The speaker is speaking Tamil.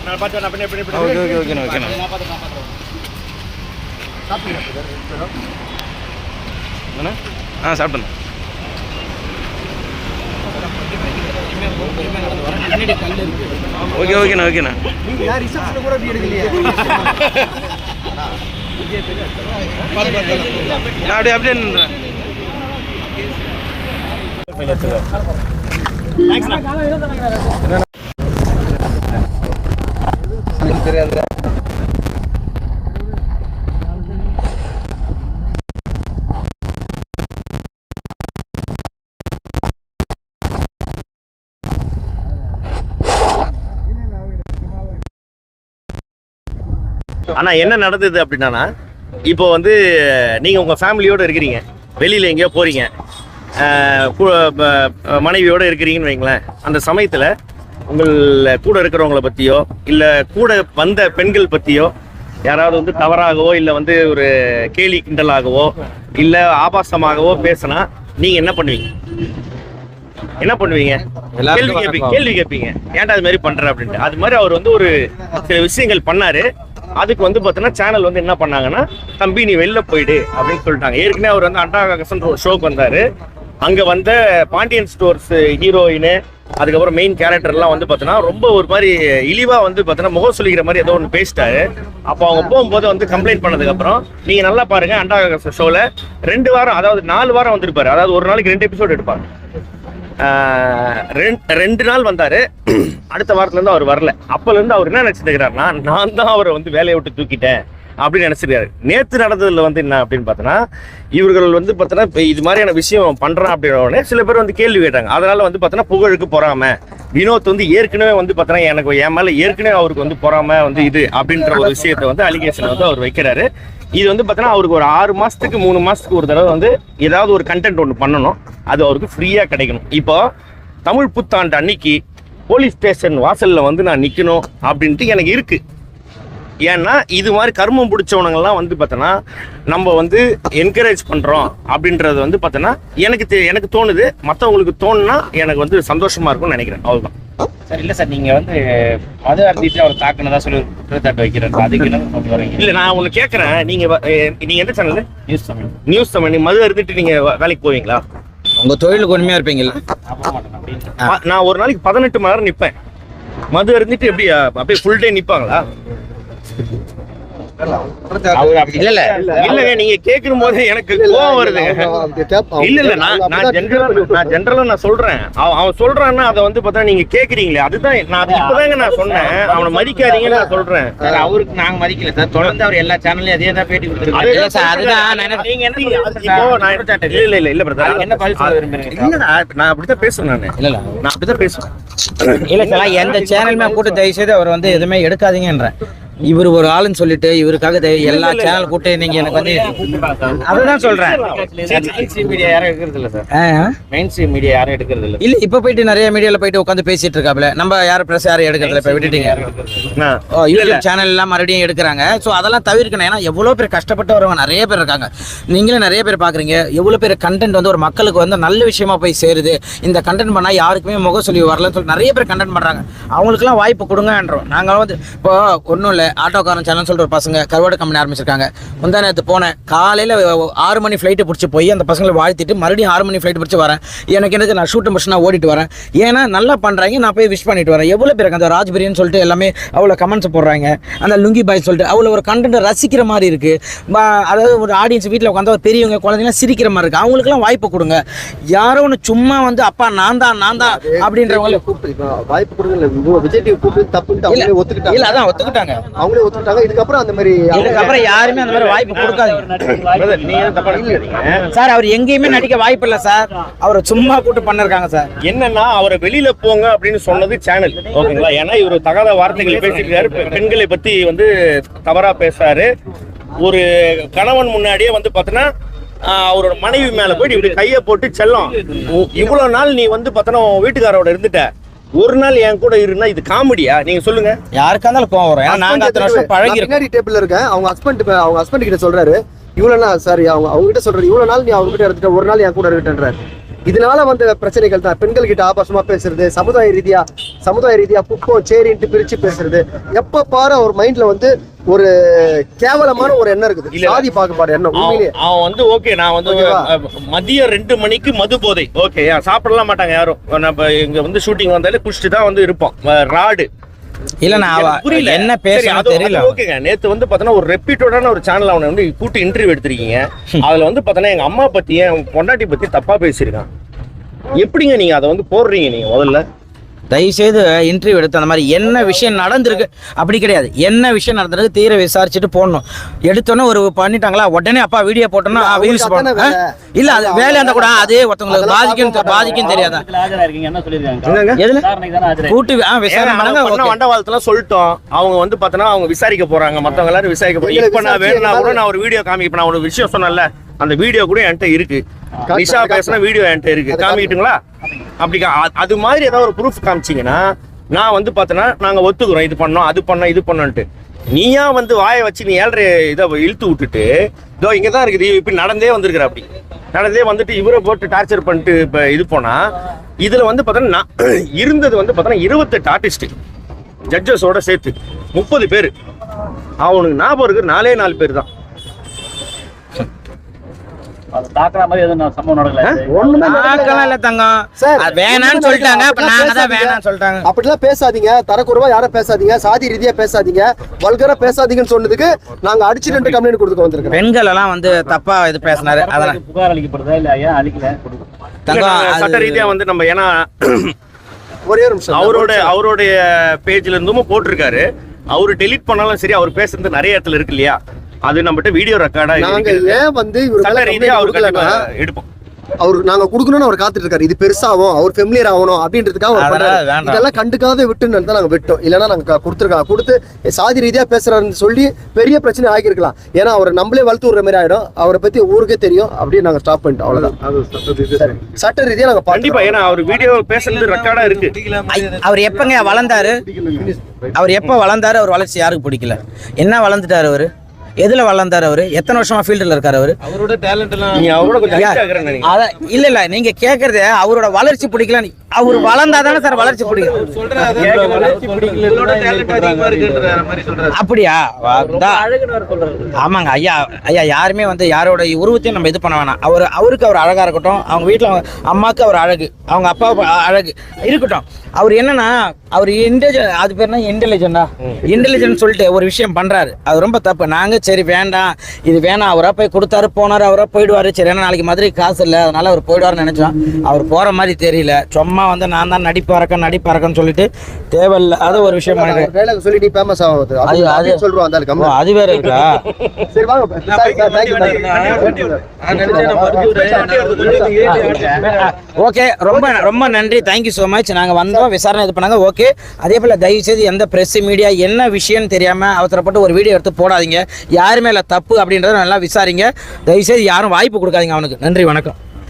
நான் பார்த்து நான் பண்ணி ஓகே ஓகே ஓகே சாப்பிட்டேன். ஓகே ஓகேண்ணா ஓகேண்ணா. நான் அப்படியே தெரியாது. ஆனா என்ன நடந்தது அப்படின்னா, இப்போ வந்து நீங்க உங்க ஃபேமிலியோட இருக்கிறீங்க, வெளியில எங்கேயோ போறீங்க, மனைவியோட இருக்கிறீங்கன்னு வைங்களேன். அந்த சமயத்துல உங்கள் கூட இருக்கிறவங்கள பத்தியோ இல்ல கூட வந்த பெண்கள் பத்தியோ யாராவது வந்து தவறாகவோ இல்ல வந்து ஒரு கேலி கிண்டலாகவோ இல்ல ஆபாசமாகவோ பேசினா நீங்க என்ன பண்ணுவீங்க? கேள்வி கேட்பீங்க, ஏன்டா அது மாதிரி பண்ற அப்படின்ட்டு. அது மாதிரி அவர் வந்து ஒரு சில விஷயங்கள் பண்ணாரு. அதுக்கு வந்து பார்த்தீங்கன்னா சேனல் வந்து என்ன பண்ணாங்கன்னா, தம்பி நீ வெளில போயிடு அப்படின்னு சொல்லிட்டாங்க. ஏற்கனவே அவர் வந்து அண்டாகசன் ஒரு ஷோக்கு வந்தாரு. அங்க வந்த பாண்டியன் ஸ்டோர்ஸ் ஹீரோயின், அதுக்கப்புறம் மெயின் கேரக்டர்லாம் வந்து பார்த்தீங்கன்னா ரொம்ப ஒரு மாதிரி இழிவா வந்து பார்த்தீங்கன்னா முகம் சொல்லிக்கிற மாதிரி ஏதோ ஒன்று பேசிட்டாரு. அப்போ அவங்க போகும்போது வந்து கம்ப்ளைண்ட் பண்ணதுக்கப்புறம் நீங்க நல்லா பாருங்க, அண்டாகசன் ஷோல 2 வாரம், அதாவது 4 வாரம் வந்திருப்பாரு. அதாவது ஒரு நாளைக்கு 2 எபிசோடு எடுப்பாங்க. 2 நாள் வந்தாரு. அடுத்த வாரத்துல இருந்து அவர் வரல. அப்பல இருந்து அவர் என்ன நினைச்சிருக்கிறாருன்னா, நான் தான் அவரை வந்து வேலையை விட்டு தூக்கிட்டேன் அப்படின்னு நினைச்சிருக்காரு. நேற்று நடந்ததுல வந்து என்ன அப்படின்னு பார்த்தோன்னா, இவர்கள் வந்து பார்த்தோன்னா இப்போ இது மாதிரியான விஷயம் பண்றான் அப்படின்னோடனே சில பேர் வந்து கேள்வி கேட்டாங்க. அதனால வந்து பார்த்தோன்னா புகழுக்கு பொறாம, வினோத் வந்து ஏற்கனவே வந்து பார்த்தோன்னா எனக்கு என் மேல ஏற்கனவே அவருக்கு வந்து பொறாம வந்து இது அப்படின்ற ஒரு விஷயத்த வந்து அலிகேஷன் வந்து அவர் வைக்கிறாரு. இது வந்து பார்த்தோன்னா அவருக்கு ஒரு 6 மாசத்துக்கு 3 மாசத்துக்கு ஒரு தடவை வந்து ஏதாவது ஒரு கண்டென்ட் ஒன்று பண்ணணும். அது அவருக்கு ஃப்ரீயா கிடைக்கணும். இப்போ தமிழ் புத்தாண்டு அன்னைக்கு போலீஸ் ஸ்டேஷன் வாசல்ல வந்து நான் நிக்கணும் அப்படின்ட்டு எனக்கு இருக்கு. ஏன்னா இது மாதிரி கர்மம் பிடிச்சவனங்கள்லாம் வந்து பார்த்தோன்னா நம்ம வந்து என்கரேஜ் பண்றோம் அப்படின்றது வந்து பார்த்தோன்னா எனக்கு தோணுது. மற்றவங்களுக்கு தோணுனா எனக்கு வந்து சந்தோஷமா இருக்கும்னு நினைக்கிறேன். அவ்வளவுதான் சார். இல்ல சார், நீங்க வந்து மது அருந்திட்டு அவர் தாக்குனதா சொல்லி குற்றச்சாட்டு வைக்கிறாரு. அதுக்கு என்ன வரீங்க? இல்ல நான் ஒண்ணு கேட்கறேன். நீங்க எந்த சேனல்? நியூஸ் தமிழ். மது அருந்திட்டு நீங்க வேலைக்கு போவீங்களா? உங்க தொழிலுக்கு உண்மையா இருப்பீங்கல்ல? நான் ஒரு நாளைக்கு 18 மணி நேரம் நிப்பேன். மது அருந்திட்டு எப்படி அப்படியே ஃபுல் டே நிப்பாங்களா? இல்லங்க, நீங்க கேட்கும் போது எனக்கு கோவம் வருதுங்க. இல்ல நான் ஜெனரலா நான் சொல்றேன். அவன் சொல்றான்னா அதை வந்து பார்த்தா நீங்க கேக்குறீங்களே, அதுதான் நான் இப்பதாங்க நான் சொன்னேன். அவனை மதிக்காதீங்கன்னு நான் சொல்றேன். அவருக்கு நாங்க மதிக்கல சார். தொடர்ந்து அவர் எல்லா சேனல்லையும் அதே தான் பேட்டி கொடுத்துருக்காரு. இல்ல பிரதர், என்ன பதில் சொல்ல விரும்புறீங்க? இல்ல நான் அப்படித்தான் பேசுறேன். நான் அப்படித்தான் பேசுறேன். இல்ல சார், எந்த சேனலுமே கூட்டு தயவு செய்து அவர் வந்து எதுவுமே எடுக்காதீங்கன்றேன். இவர் ஒரு ஆளுன்னு சொல்லிட்டு இவருக்காக எல்லா சேனல் கூட்டு நீங்க எனக்கு வந்து அதுதான் சொல்றேன். மீடியா யாரும் எடுக்கிறது இல்ல சார். மெயின் ஸ்ட்ரீம் மீடியா யாரும் எடுக்கிறது இல்ல. இல்ல இப்ப போயிட்டு நிறைய மீடியால போயிட்டு உட்காந்து பேசிட்டு இருக்காப்ல. நம்ம யாரும் பிரஸ் யாரும் எடுக்கிறது இல்ல. இப்ப விட்டுட்டீங்க. யூடியூப் சேனல் எல்லாம் மறுபடியும் எடுக்கிறாங்க. ஸோ அதெல்லாம் தவிர்க்கணும். ஏன்னா எவ்வளவு பேர் கஷ்டப்பட்டு வரவங்க நிறைய பேர் இருக்காங்க. நீங்களே நிறைய பேர் பாக்குறீங்க. எவ்வளவு பேர் கண்டென்ட் வந்து ஒரு மக்களுக்கு வந்து நல்ல விஷயமா போய் சேருது. இந்த கண்டென்ட் பண்ணா யாருக்குமே முக சொல்லி வரலன்னு சொல்லி நிறைய பேர் கண்டென்ட் பண்றாங்க. அவங்களுக்குலாம் வாய்ப்பு கொடுங்கன்றோம். நாங்க வந்து இப்போ ஒன்றும் இல்லை, ஆட்டோக்காரன் சேனல் சொல்லிட்டு ஒரு பசங்க கருவாடு கம்பெனி ஆரம்பிச்சிருக்காங்க. முந்தா நேற்று போனேன். காலையில் 6 மணி ஃப்ளைட்டை பிடிச்சி போய் அந்த பசங்களை வாழ்த்திட்டு மறுபடியும் 6 மணி ஃப்ளைட் பிடிச்சி வரேன். எனக்கு நான் முடிச்சுனா ஓடிட்டு வரேன். ஏன்னா நல்லா பண்ணுறாங்க, நான் போய் விஷ் பண்ணிட்டு வரேன். எவ்வளோ பேருக்கு அந்த ராஜ்பிரின்னு சொல்லிட்டு எல்லாமே அவ்வளோ கமெண்ட்ஸ் போடுறாங்க. அந்த லுங்கி பாய் சொல்லிட்டு அவ்வளோ ஒரு கண்டென்ட் ரசிக்கிற மாதிரி இருக்குது. அதாவது ஒரு ஆடியன்ஸ் வீட்டில் உட்காந்து ஒரு பெரியவங்க குழந்தைங்களாம் சிரிக்கிற மாதிரி இருக்குது. அவங்களுக்குலாம் வாய்ப்பு கொடுங்க. யாரோ ஒன்று சும்மா வந்து அப்பா நான் தான் அப்படின்றவங்களை வாய்ப்பு கொடுங்க. விஜய் டிவி கூப்பிட்டு தப்புன்னு ஒத்துக்கிட்டாங்க. இல்லை அதான் ஒத்துக்கிட்டாங்க. அவங்களே ஒத்துக்கிட்டாங்க. இதுக்கப்புறம் அந்த மாதிரி இதுக்கப்புறம் யாருமே அந்த மாதிரி வாய்ப்பு கொடுக்காதீங்க. நீங்க தப்பா நினைக்காதீங்க சார் அவர் எங்கேயுமே நடிக்க வாய்ப்பு இல்லை சார். அவரை சும்மா கூட்டு பண்ணிருக்காங்க சார். என்னன்னா அவரை வெளியில போங்க அப்படின்னு சொன்னது சேனல், ஓகேங்களா? ஏன்னா இவர் தகாத வார்த்தைகளை பேசியிருக்காரு, பெண்களை பத்தி வந்து தவறா பேசுறாரு. ஒரு கணவன் முன்னாடியே வந்து பார்த்தோன்னா அவரோட மனைவி மேல போயிட்டு இப்படி கையை போட்டு செல்லம், இவ்வளவு நாள் நீ வந்து பார்த்தோன்னா வீட்டுக்காரோட இருந்துட்ட, ஒரு நாள் என் கூட இருந்தா இது காமெடியா? நீங்க சொல்லுங்க. யாருக்கா இருந்தாலும் கோவம் வரும். ஏன்னா நாங்க அத்தனை வருஷம் பழகி இருக்கோம். பின்னாடி டேபிள்ல இருக்கேன். அவங்க ஹஸ்பண்ட் கிட்ட சொல்றாரு, இவ்வளவு நாள் சாரி அவங்க கிட்ட சொல்றாரு, இவ்வளவு நாள் நீ அவங்க கிட்ட இருந்துட்ட, ஒரு நாள் என் கூட இருக்கேன்றாரு. இதனால வந்த பிரச்சனைகள் தான். பெண்கள் கிட்ட ஆபாசமா பேசுறது, சமுதாய ரீதியா குப்பம் சேரின்ட்டு பிரிச்சு பேசுறது, எப்ப பாரு அவர் மைண்ட்ல வந்து ஒரு கேவலமான ஒரு எண்ணம் இருக்குது, சாதி பாகுபாடு எண்ணம். உண்மையிலேயே அவன் வந்து ஓகே, நான் வந்து மதியம் 2 மணிக்கு மது போதை, ஓகே சாப்பிடலாம் மாட்டாங்க யாரும். நம்ம இங்க வந்து ஷூட்டிங் வந்தாலே குடிச்சிட்டு தான் வந்து இருப்போம். ராடு இல்ல நான் புரியல என்ன பேசுறது தெரியல. ஓகேங்க, நேத்து வந்து பார்த்தோன்னா ஒரு ரெப்யூட்டடான ஒரு சேனல் அவனை வந்து கூட்டு இன்டர்வியூ எடுத்திருக்கீங்க. அதுல வந்து பார்த்தோன்னா எங்க அம்மா பத்தி என் பொண்டாட்டி பத்தி தப்பா பேசியிருக்கான். எப்படிங்க நீங்க அதை வந்து போடுறீங்க? நீங்க முதல்ல தயவுசெய்து இன்டர்வியூ எடுத்து அந்த மாதிரி என்ன விஷயம் நடந்திருக்கு அப்படி கிடையாது, என்ன விஷயம் நடந்திருக்கு தீர விசாரிச்சுட்டு போடணும். எடுத்தோன்னே ஒரு பண்ணிட்டாங்களா உடனே அப்பா வீடியோ போட்டோம்னா வியூஸ் போடணும். இல்ல அது வேலையா இருந்தா கூட அதே ஒருத்தவங்களுக்கு பாதிக்கும் தெரியாதா? கூட்டு விசாரணை வண்டவாளத்துல சொல்லிட்டோம். அவங்க வந்து பார்த்தோன்னா அவங்க விசாரிக்க போறாங்க, மத்தவங்க எல்லாரும் விசாரிக்க போறாங்க. இப்ப நான் வேணும்னா கூட நான் ஒரு வீடியோ காமிப்பேன். நான் ஒரு விஷயம் சொன்னேன்ல, அந்த வீடியோ கூட என்கிட்ட இருக்கு. நிஷா பேசின வீடியோ என்கிட்ட இருக்கு, காமிக்கிட்டுங்களா? அப்படி அது மாதிரி ஏதாவது ஒரு ப்ரூஃப் காமிச்சிங்கன்னா நான் வந்து பார்த்தேன்னா நாங்க ஒத்துக்கிறோம், இது பண்ணோம் அது பண்ணோம் இது பண்ணோன்ட்டு. நீயா வந்து வாயை வச்சு நீ 7 இதை இழுத்து விட்டுட்டு இதோ இங்கே தான் இருக்குது இப்படி நடந்தே வந்திருக்கிற. அப்படி நடந்தே வந்துட்டு இவரை போட்டு டார்ச்சர் பண்ணிட்டு இப்போ இது போனா இதில் வந்து பார்த்தோன்னா இருந்தது வந்து பார்த்தோன்னா 28 ஆர்டிஸ்ட் ஜட்ஜஸோட சேர்த்து 30 பேர். அவனுக்கு ஞாபகம் இருக்கு 4 பேர் தான். அப்படிலாம் பேசாதீங்க, தரக்குறைவா யாரும் பேசாதீங்க, சாதி ரீதியா பேசாதீங்க, வல்கரா பேசாதீங்கன்னு சொன்னதுக்கு நாங்க அடிச்சு 2 கம்ப்ளைண்ட் கொடுத்துட்டு வந்திருக்கோம். பெண்கள் எல்லாம் வந்து தப்பா இது பேசினாரு, அதெல்லாம் புகார் அளிக்கப்படுதா இல்ல ஐயா அளிக்கல சட்ட ரீதியா வந்து நம்ம ஏன்னா ஒரே ஒரு நிமிஷம் அவருடைய பேஜ்ல இருந்தும் போட்டிருக்காரு. அவரு டெலீட் பண்ணாலும் சரி, அவர் பேசுறது நிறைய இடத்துல இருக்கு இல்லையா, அது நம்மகிட்ட வீடியோ ரெக்கார்டா நாங்க ஏன் வந்து எடுப்போம். அவரு நாங்க குடுக்கணும்னு அவர் காத்துட்டு இருக்காரு. இது பெருசாகும், அவர் ஃபெமிலியர் ஆகணும் அப்படின்றதுக்காக இதெல்லாம் கண்டுக்காத விட்டுன்னு தான் நாங்க விட்டோம். இல்லைன்னா நாங்க கொடுத்து சாதி ரீதியா பேசுறாருன்னு சொல்லி பெரிய பிரச்சனை ஆகிருக்கலாம். ஏன்னா அவரை நம்மளே வளர்த்து விடுற மாதிரி ஆயிடும். அவரை பத்தி ஊருக்கே தெரியும். அப்படியே நாங்க ஸ்டாப் பண்ணிட்டோம், அவ்வளவுதான். சட்ட ரீதியா நாங்க கண்டிப்பா, ஏன்னா அவர் வீடியோ பேசுறது ரெக்கார்டா இருக்கு. அவர் எப்பங்க வளர்ந்தாரு, அவர் வளர்ச்சி யாருக்கு பிடிக்கல? என்ன வளர்ந்துட்டாரு அவரு, எதுல வளர்ந்தாரு அவரு, எத்தனை வருஷமா ஃபீல்டுல இருக்காரு அவரு? அவரோட டேலண்ட் எல்லாம் நீங்க அவரோட கொஞ்சம் ஹைட் ஆகறேன்னு நினைக்கிறேன். இல்ல நீங்க கேக்குறது அவரோட வளர்ச்சி பிடிக்கல. அவர் வளர்ந்தாதானே சார் வளர்ச்சி பிடிக்கும். அப்படியா? ஆமாங்க ஐயா யாருமே வந்து யாரோட உருவத்தையும் நம்ம இது பண்ண வேணாம். அவருக்கு அவர் அழகா இருக்கட்டும், அவங்க வீட்டுல அம்மாவுக்கு அவர் அழகு, அவங்க அப்பா அழகு இருக்கட்டும். அவர் என்னன்னா அவர் அது பேர் என்ன இன்டெலிஜென்ட் சொல்லிட்டு ஒரு விஷயம் பண்றாரு. அது ரொம்ப தப்பு. நாங்க சரி வேண்டாம் இது வேணாம், அவரா போய் கொடுத்தாரு போனாரு, அவரா போயிடுவாரு. சரி ஏன்னா நாளைக்கு மதுரை காசு இல்லை, அதனால அவர் போயிடுவாருன்னு நினைச்சோம். அவர் போற மாதிரி தெரியல. சும்மா வந்து நான் தான் நடிப்பறக்கன்னு சொல்லிட்டு தேவையில்லாத ஒரு விஷயம் சொல்லிட்டு ஃபேமஸ் ஆகுது. அது சொல்றோம் அந்த கம்மி அது வேற இருக்கா? சரி வாங்க. ஓகே, ரொம்ப ரொம்ப நன்றி, தேங்க்யூ ஸோ மச். நாங்கள் வந்தோம், விசாரணை இது பண்ணாங்க. ஓகே, அதே போல் தயவுசெய்து எந்த ப்ரெஸ் மீடியா என்ன விஷயம்னு தெரியாமல் அவசரப்பட்டு ஒரு வீடியோ எடுத்து போடாதீங்க. யாருமே இல்லை தப்பு அப்படின்றத நல்லா விசாரிங்க. தயவுசெய்து யாரும் வாய்ப்பு கொடுக்காதீங்க அவனுக்கு. நன்றி, வணக்கம்.